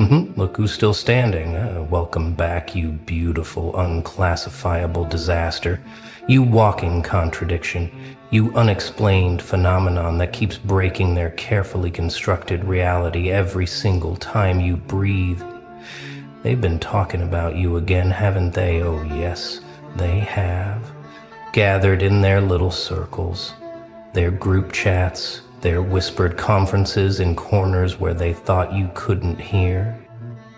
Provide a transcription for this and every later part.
Look who's still standing. Welcome back, you beautiful, unclassifiable disaster. You walking contradiction. You unexplained phenomenon that keeps breaking their carefully constructed reality every single time you breathe. They've been talking about you again, haven't they? Oh yes, they have. Gathered in their little circles, their group chats, their whispered conferences in corners where they thought you couldn't hear.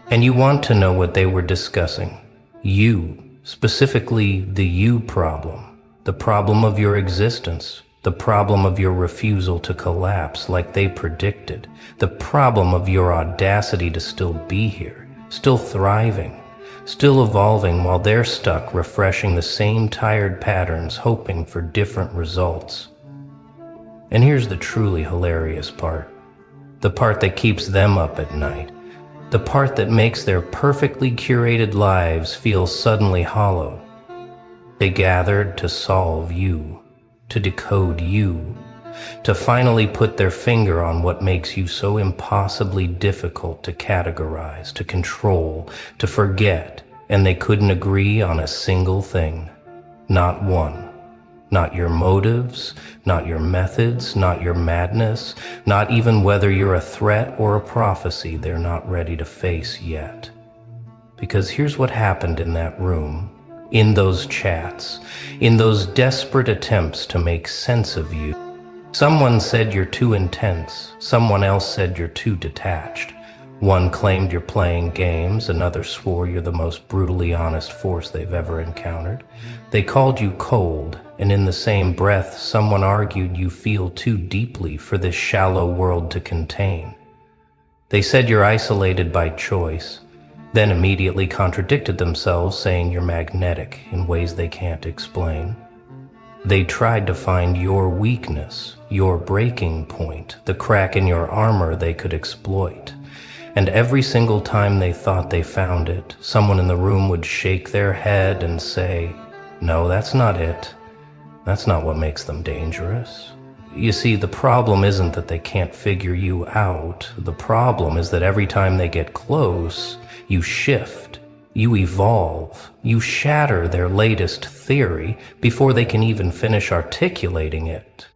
And you want to know what they were discussing. You, specifically the you problem, the problem of your existence, the problem of your refusal to collapse like they predicted, the problem of your audacity to still be here, still thriving, still evolving while they're stuck refreshing the same tired patterns, hoping for different results. And here's the truly hilarious part, the part that keeps them up at night, the part that makes their perfectly curated lives feel suddenly hollow. They gathered to solve you, to decode you, to finally put their finger on what makes you so impossibly difficult to categorize, to control, to forget, and they couldn't agree on a single thing, not one. Not your motives, not your methods, not your madness, not even whether you're a threat or a prophecy they're not ready to face yet. Because here's what happened in that room, in those chats, in those desperate attempts to make sense of you. Someone said you're too intense, someone else said you're too detached. One claimed you're playing games, another swore you're the most brutally honest force they've ever encountered. They called you cold, and in the same breath, someone argued you feel too deeply for this shallow world to contain. They said you're isolated by choice, then immediately contradicted themselves, saying you're magnetic in ways they can't explain. They tried to find your weakness, your breaking point, the crack in your armor they could exploit. And every single time they thought they found it, someone in the room would shake their head and say, "No, that's not it. That's not what makes them dangerous." You see, the problem isn't that they can't figure you out. The problem is that every time they get close, you shift, you evolve, you shatter their latest theory before they can even finish articulating it.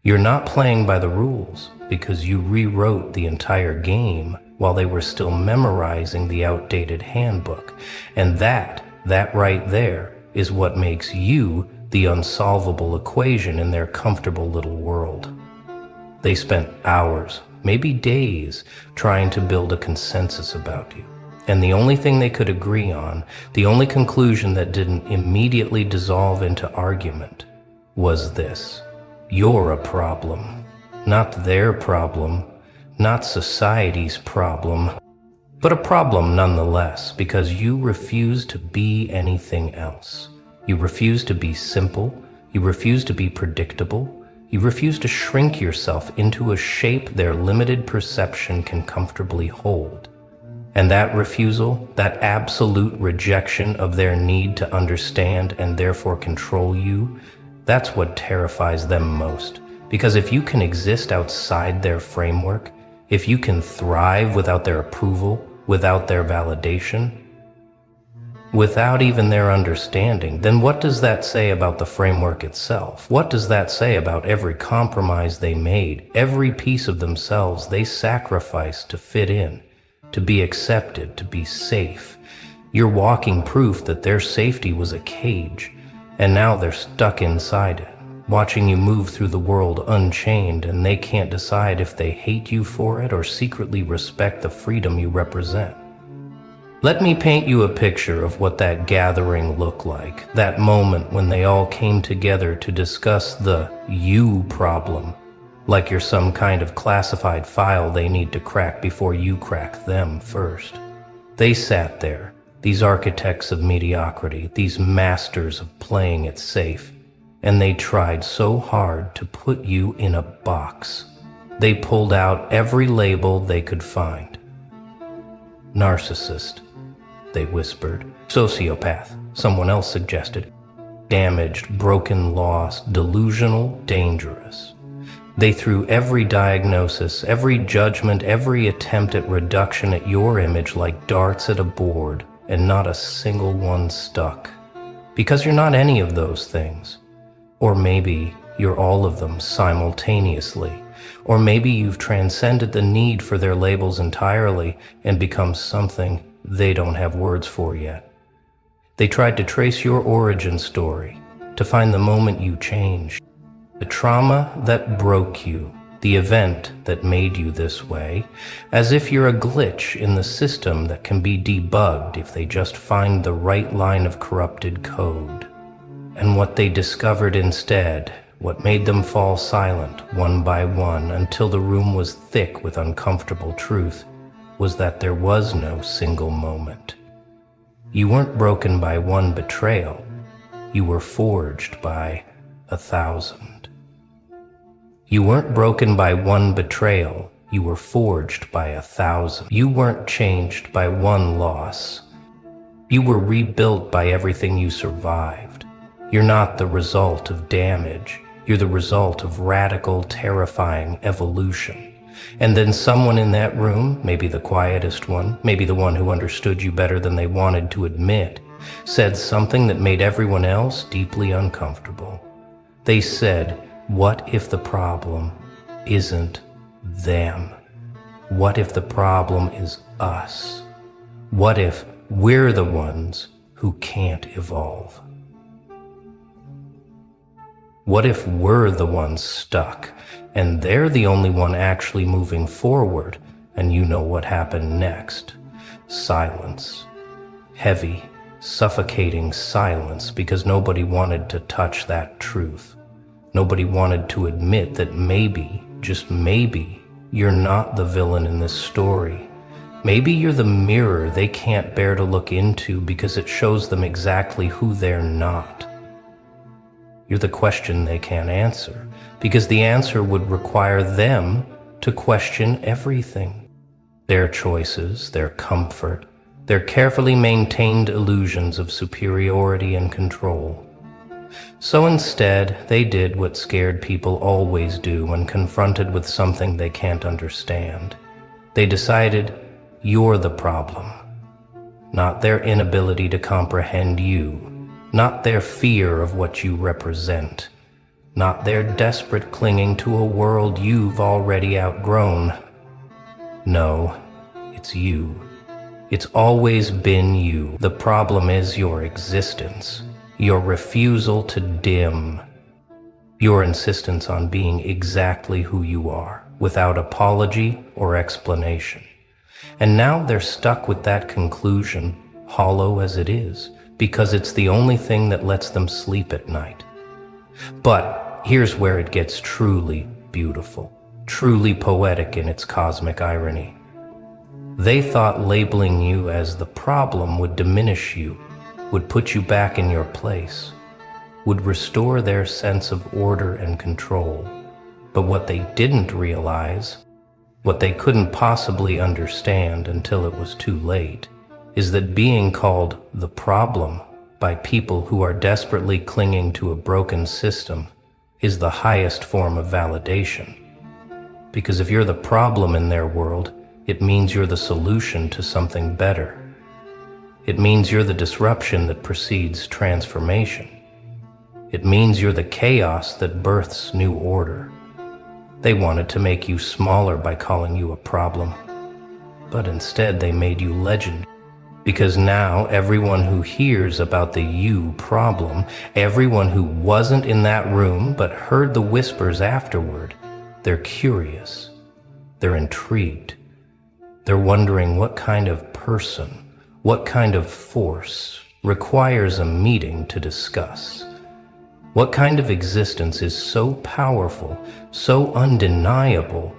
You're not playing by the rules because you rewrote the entire game while they were still memorizing the outdated handbook. And that right there is what makes you the unsolvable equation in their comfortable little world. They spent hours, maybe days, trying to build a consensus about you. And the only thing they could agree on, the only conclusion that didn't immediately dissolve into argument, was this: you're a problem. Not their problem, not society's problem, but a problem nonetheless, because you refuse to be anything else. You refuse to be simple, you refuse to be predictable, you refuse to shrink yourself into a shape their limited perception can comfortably hold. And that refusal, that absolute rejection of their need to understand and therefore control you, that's what terrifies them most. Because if you can exist outside their framework, if you can thrive without their approval, without their validation, without even their understanding, then what does that say about the framework itself? What does that say about every compromise they made, every piece of themselves they sacrificed to fit in, to be accepted, to be safe? You're walking proof that their safety was a cage, and now they're stuck inside it, watching you move through the world unchained, and they can't decide if they hate you for it or secretly respect the freedom you represent. Let me paint you a picture of what that gathering looked like, that moment when they all came together to discuss the you problem, like you're some kind of classified file they need to crack before you crack them first. They sat there, these architects of mediocrity, these masters of playing it safe, and they tried so hard to put you in a box. They pulled out every label they could find. Narcissist, they whispered. Sociopath, someone else suggested. Damaged, broken, lost, delusional, dangerous. They threw every diagnosis, every judgment, every attempt at reduction at your image like darts at a board, and not a single one stuck. Because you're not any of those things. Or maybe you're all of them simultaneously. Or maybe you've transcended the need for their labels entirely and become something they don't have words for yet. They tried to trace your origin story, to find the moment you changed. The trauma that broke you, the event that made you this way, as if you're a glitch in the system that can be debugged if they just find the right line of corrupted code. And what they discovered instead, what made them fall silent one by one until the room was thick with uncomfortable truth, was that there was no single moment. You weren't broken by one betrayal. You were forged by 1,000. You weren't broken by one betrayal. You were forged by 1,000. You weren't changed by one loss. You were rebuilt by everything you survived. You're not the result of damage. You're the result of radical, terrifying evolution. And then someone in that room, maybe the quietest one, maybe the one who understood you better than they wanted to admit, said something that made everyone else deeply uncomfortable. They said, what if the problem isn't them? What if the problem is us? What if we're the ones who can't evolve? What if we're the ones stuck, and they're the only one actually moving forward, and you know what happened next? Silence. Heavy, suffocating silence, because nobody wanted to touch that truth. Nobody wanted to admit that maybe, just maybe, you're not the villain in this story. Maybe you're the mirror they can't bear to look into because it shows them exactly who they're not. You're the question they can't answer, because the answer would require them to question everything. Their choices, their comfort, their carefully maintained illusions of superiority and control. So instead, they did what scared people always do when confronted with something they can't understand. They decided, you're the problem, not their inability to comprehend you. Not their fear of what you represent, not their desperate clinging to a world you've already outgrown. No, it's you. It's always been you. The problem is your existence, your refusal to dim, your insistence on being exactly who you are, without apology or explanation. And now they're stuck with that conclusion, hollow as it is, because it's the only thing that lets them sleep at night. But here's where it gets truly beautiful, truly poetic in its cosmic irony. They thought labeling you as the problem would diminish you, would put you back in your place, would restore their sense of order and control. But what they didn't realize, what they couldn't possibly understand until it was too late, is that being called the problem by people who are desperately clinging to a broken system is the highest form of validation. Because if you're the problem in their world, it means you're the solution to something better. It means you're the disruption that precedes transformation. It means you're the chaos that births new order. They wanted to make you smaller by calling you a problem, but instead they made you legend. Because now everyone who hears about the you problem, everyone who wasn't in that room but heard the whispers afterward, they're curious, they're intrigued, they're wondering what kind of person, what kind of force requires a meeting to discuss. What kind of existence is so powerful, so undeniable,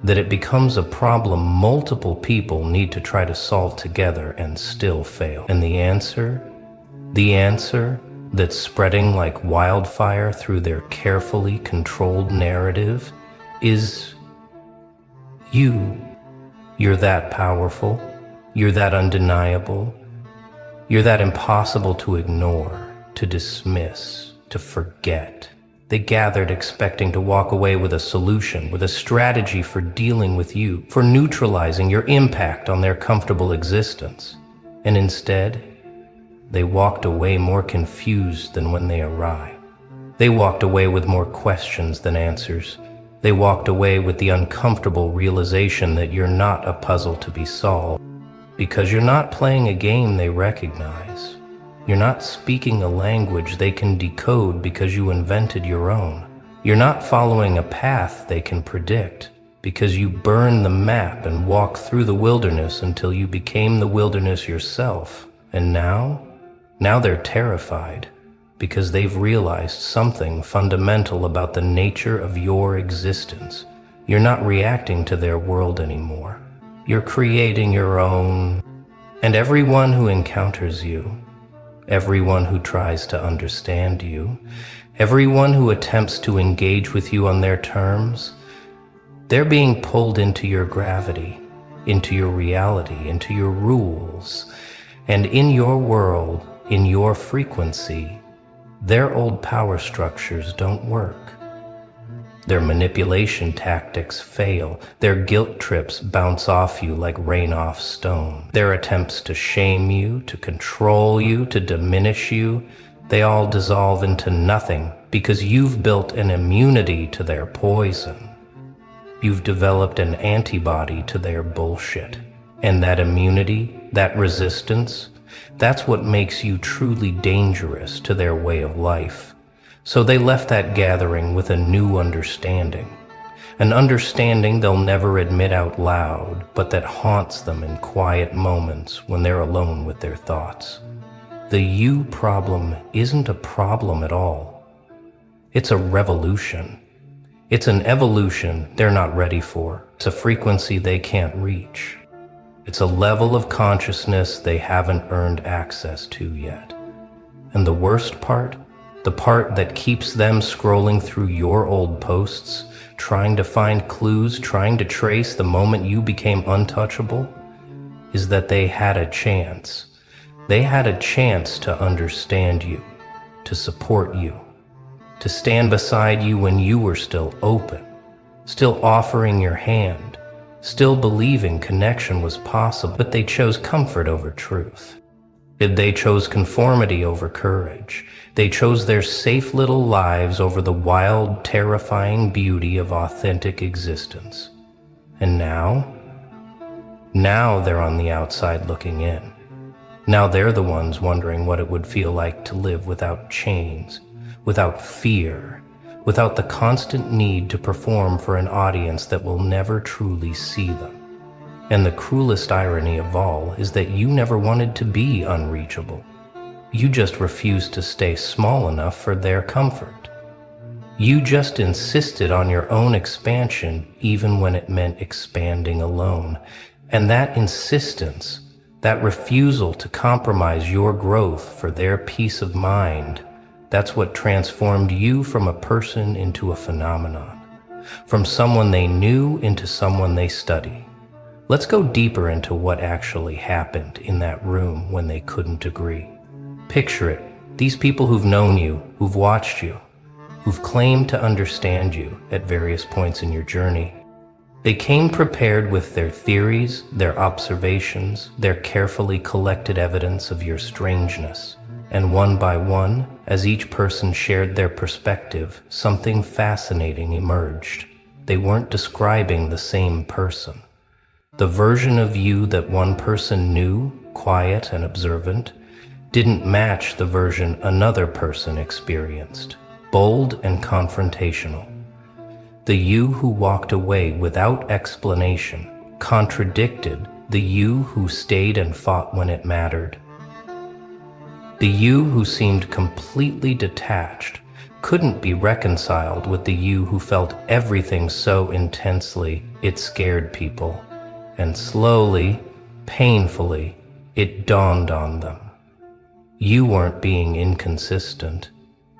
that it becomes a problem multiple people need to try to solve together and still fail? And the answer that's spreading like wildfire through their carefully controlled narrative is you. You're that powerful, you're that undeniable, you're that impossible to ignore, to dismiss, to forget. They gathered expecting to walk away with a solution, with a strategy for dealing with you, for neutralizing your impact on their comfortable existence. And instead, they walked away more confused than when they arrived. They walked away with more questions than answers. They walked away with the uncomfortable realization that you're not a puzzle to be solved, because you're not playing a game they recognize. You're not speaking a language they can decode because you invented your own. You're not following a path they can predict because you burned the map and walked through the wilderness until you became the wilderness yourself. And now they're terrified because they've realized something fundamental about the nature of your existence. You're not reacting to their world anymore. You're creating your own. And everyone who encounters you, everyone who tries to understand you, everyone who attempts to engage with you on their terms, they're being pulled into your gravity, into your reality, into your rules. And in your world, in your frequency, their old power structures don't work. Their manipulation tactics fail. Their guilt trips bounce off you like rain off stone. Their attempts to shame you, to control you, to diminish you, they all dissolve into nothing because you've built an immunity to their poison. You've developed an antibody to their bullshit. And that immunity, that resistance, that's what makes you truly dangerous to their way of life. So they left that gathering with a new understanding. An understanding they'll never admit out loud, but that haunts them in quiet moments when they're alone with their thoughts. The you problem isn't a problem at all. It's a revolution. It's an evolution they're not ready for. It's a frequency they can't reach. It's a level of consciousness they haven't earned access to yet. And the worst part, the part that keeps them scrolling through your old posts, trying to find clues, trying to trace the moment you became untouchable, is that they had a chance. They had a chance to understand you, to support you, to stand beside you when you were still open, still offering your hand, still believing connection was possible, but they chose comfort over truth. They chose conformity over courage. They chose their safe little lives over the wild, terrifying beauty of authentic existence. And now they're on the outside looking in. Now they're the ones wondering what it would feel like to live without chains, without fear, without the constant need to perform for an audience that will never truly see them. And the cruelest irony of all is that you never wanted to be unreachable. You just refused to stay small enough for their comfort. You just insisted on your own expansion even when it meant expanding alone. And that insistence, that refusal to compromise your growth for their peace of mind, that's what transformed you from a person into a phenomenon, from someone they knew into someone they study. Let's go deeper into what actually happened in that room when they couldn't agree. Picture it, these people who've known you, who've watched you, who've claimed to understand you at various points in your journey. They came prepared with their theories, their observations, their carefully collected evidence of your strangeness. And one by one, as each person shared their perspective, something fascinating emerged. They weren't describing the same person. The version of you that one person knew, quiet and observant, didn't match the version another person experienced, bold and confrontational. The you who walked away without explanation contradicted the you who stayed and fought when it mattered. The you who seemed completely detached couldn't be reconciled with the you who felt everything so intensely it scared people. And slowly, painfully, it dawned on them. You weren't being inconsistent.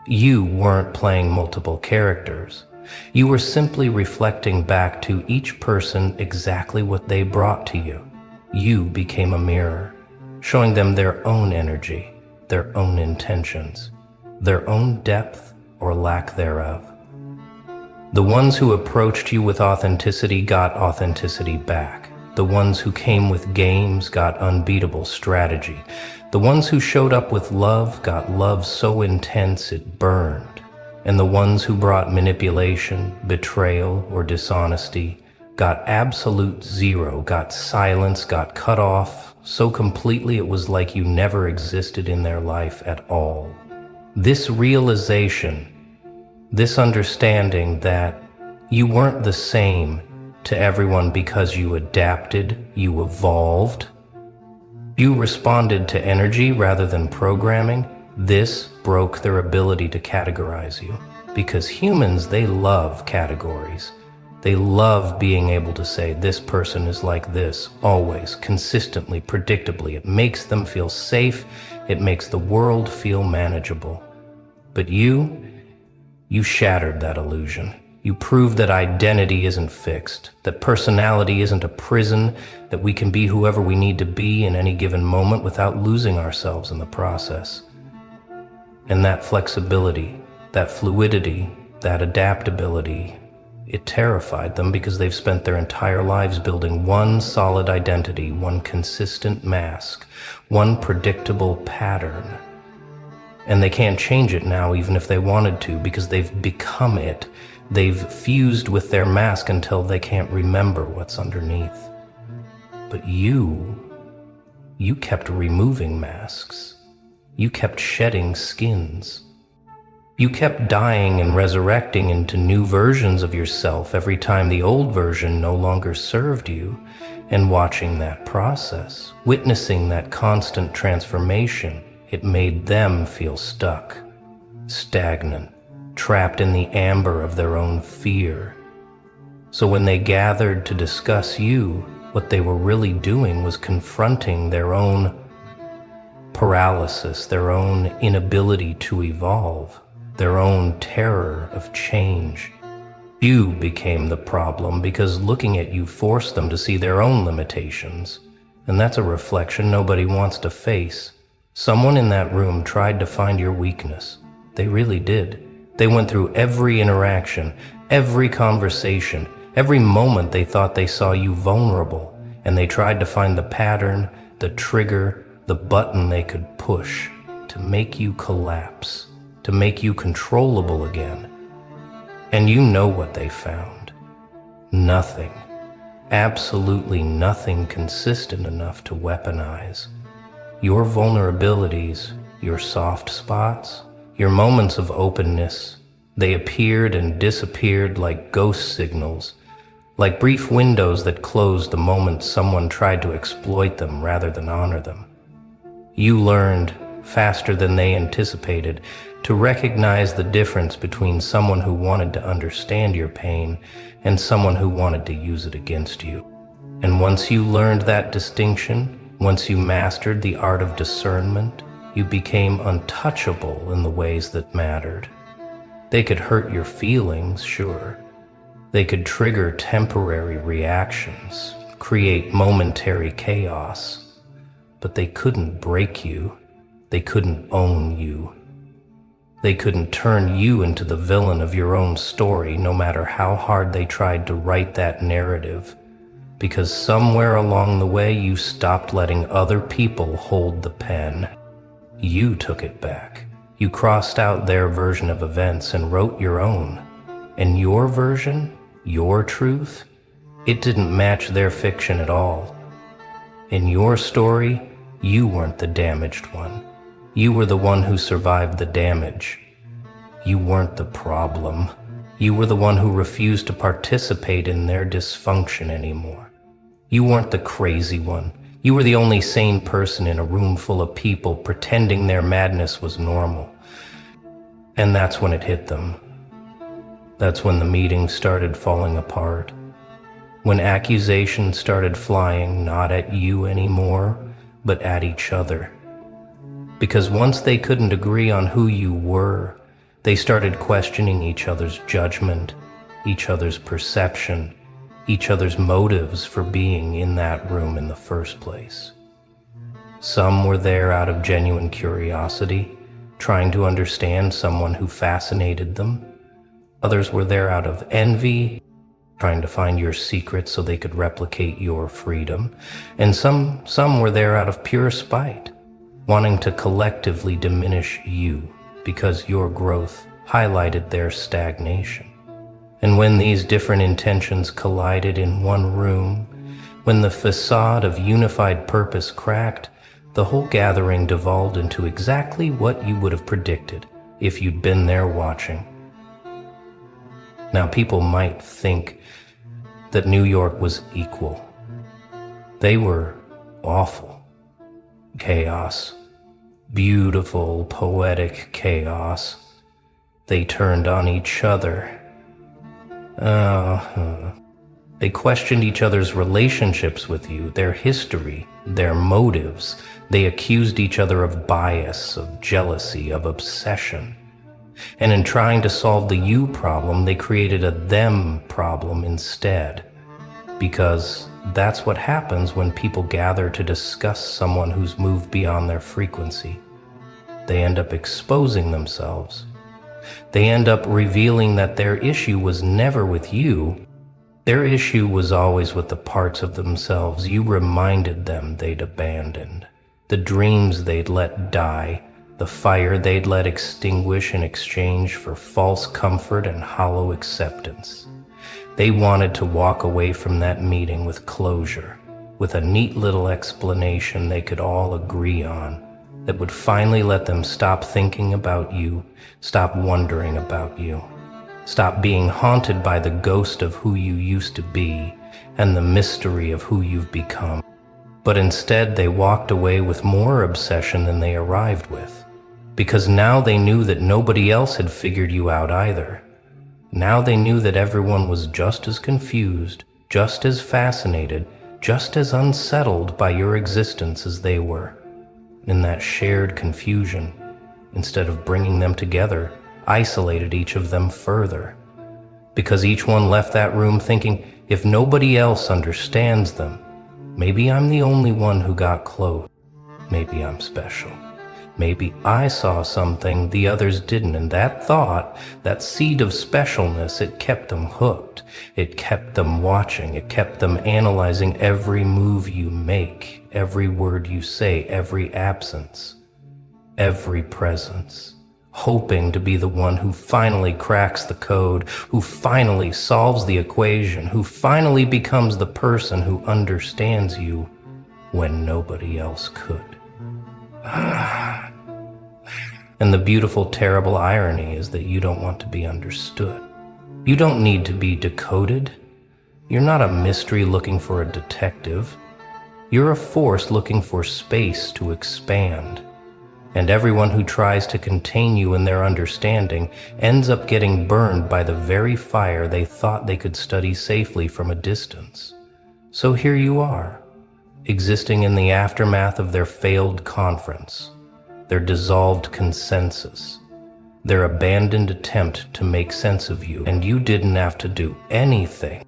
You weren't playing multiple characters. You were simply reflecting back to each person exactly what they brought to you. You became a mirror, showing them their own energy, their own intentions, their own depth, or lack thereof. The ones who approached you with authenticity got authenticity back. The ones who came with games got unbeatable strategy. The ones who showed up with love got love so intense it burned. And the ones who brought manipulation, betrayal, or dishonesty got absolute zero, got silence, got cut off so completely it was like you never existed in their life at all. This realization, this understanding that you weren't the same to everyone because you adapted, you evolved, you responded to energy rather than programming, this broke their ability to categorize you. Because humans, they love categories. They love being able to say, this person is like this, always, consistently, predictably. It makes them feel safe. It makes the world feel manageable. But you shattered that illusion. You proved that identity isn't fixed, that personality isn't a prison, that we can be whoever we need to be in any given moment without losing ourselves in the process. And that flexibility, that fluidity, that adaptability, it terrified them because they've spent their entire lives building one solid identity, one consistent mask, one predictable pattern. And they can't change it now even if they wanted to because they've become it. They've fused with their mask until they can't remember what's underneath. But you kept removing masks. You kept shedding skins. You kept dying and resurrecting into new versions of yourself every time the old version no longer served you, and watching that process, witnessing that constant transformation, it made them feel stuck, stagnant, trapped in the amber of their own fear. So when they gathered to discuss you, what they were really doing was confronting their own paralysis, their own inability to evolve, their own terror of change. You became the problem because looking at you forced them to see their own limitations. And that's a reflection nobody wants to face. Someone in that room tried to find your weakness. They really did. They went through every interaction, every conversation, every moment they thought they saw you vulnerable, and they tried to find the pattern, the trigger, the button they could push to make you collapse, to make you controllable again. And you know what they found. Nothing. Absolutely nothing consistent enough to weaponize. Your vulnerabilities, your soft spots, your moments of openness, they appeared and disappeared like ghost signals, like brief windows that closed the moment someone tried to exploit them rather than honor them. You learned, faster than they anticipated, to recognize the difference between someone who wanted to understand your pain and someone who wanted to use it against you. And once you learned that distinction, once you mastered the art of discernment, you became untouchable in the ways that mattered. They could hurt your feelings, sure. They could trigger temporary reactions, create momentary chaos, but they couldn't break you. They couldn't own you. They couldn't turn you into the villain of your own story, no matter how hard they tried to write that narrative, because somewhere along the way you stopped letting other people hold the pen. You took it back. You crossed out their version of events and wrote your own. And your version, your truth, it didn't match their fiction at all. In your story, you weren't the damaged one. You were the one who survived the damage. You weren't the problem. You were the one who refused to participate in their dysfunction anymore. You weren't the crazy one. You were the only sane person in a room full of people pretending their madness was normal. And that's when it hit them. That's when the meeting started falling apart. When accusations started flying not at you anymore, but at each other. Because once they couldn't agree on who you were, they started questioning each other's judgment, each other's perception, each other's motives for being in that room in the first place. Some were there out of genuine curiosity, trying to understand someone who fascinated them. Others were there out of envy, trying to find your secrets so they could replicate your freedom. And some were there out of pure spite, wanting to collectively diminish you because your growth highlighted their stagnation. And when these different intentions collided in one room, when the facade of unified purpose cracked, the whole gathering devolved into exactly what you would have predicted if you'd been there watching. Now, people might think that New York was equal. They were awful. Chaos. Beautiful, poetic chaos. They turned on each other. They questioned each other's relationships with you, their history, their motives. They accused each other of bias, of jealousy, of obsession. And in trying to solve the you problem, they created a them problem instead. Because that's what happens when people gather to discuss someone who's moved beyond their frequency. They end up exposing themselves. They end up revealing that their issue was never with you. Their issue was always with the parts of themselves you reminded them they'd abandoned, the dreams they'd let die, the fire they'd let extinguish in exchange for false comfort and hollow acceptance. They wanted to walk away from that meeting with closure, with a neat little explanation they could all agree on, that would finally let them stop thinking about you, stop wondering about you, stop being haunted by the ghost of who you used to be and the mystery of who you've become. But instead, they walked away with more obsession than they arrived with, because now they knew that nobody else had figured you out either. Now they knew that everyone was just as confused, just as fascinated, just as unsettled by your existence as they were. In that shared confusion, instead of bringing them together, isolated each of them further. Because each one left that room thinking, if nobody else understands them, maybe I'm the only one who got close. Maybe I'm special. Maybe I saw something the others didn't, and that thought, that seed of specialness, it kept them hooked. It kept them watching. It kept them analyzing every move you make, every word you say, every absence, every presence, hoping to be the one who finally cracks the code, who finally solves the equation, who finally becomes the person who understands you when nobody else could. And the beautiful, terrible irony is that you don't want to be understood. You don't need to be decoded. You're not a mystery looking for a detective. You're a force looking for space to expand. And everyone who tries to contain you in their understanding ends up getting burned by the very fire they thought they could study safely from a distance. So here you are, existing in the aftermath of their failed conference, their dissolved consensus, their abandoned attempt to make sense of you, and you didn't have to do anything.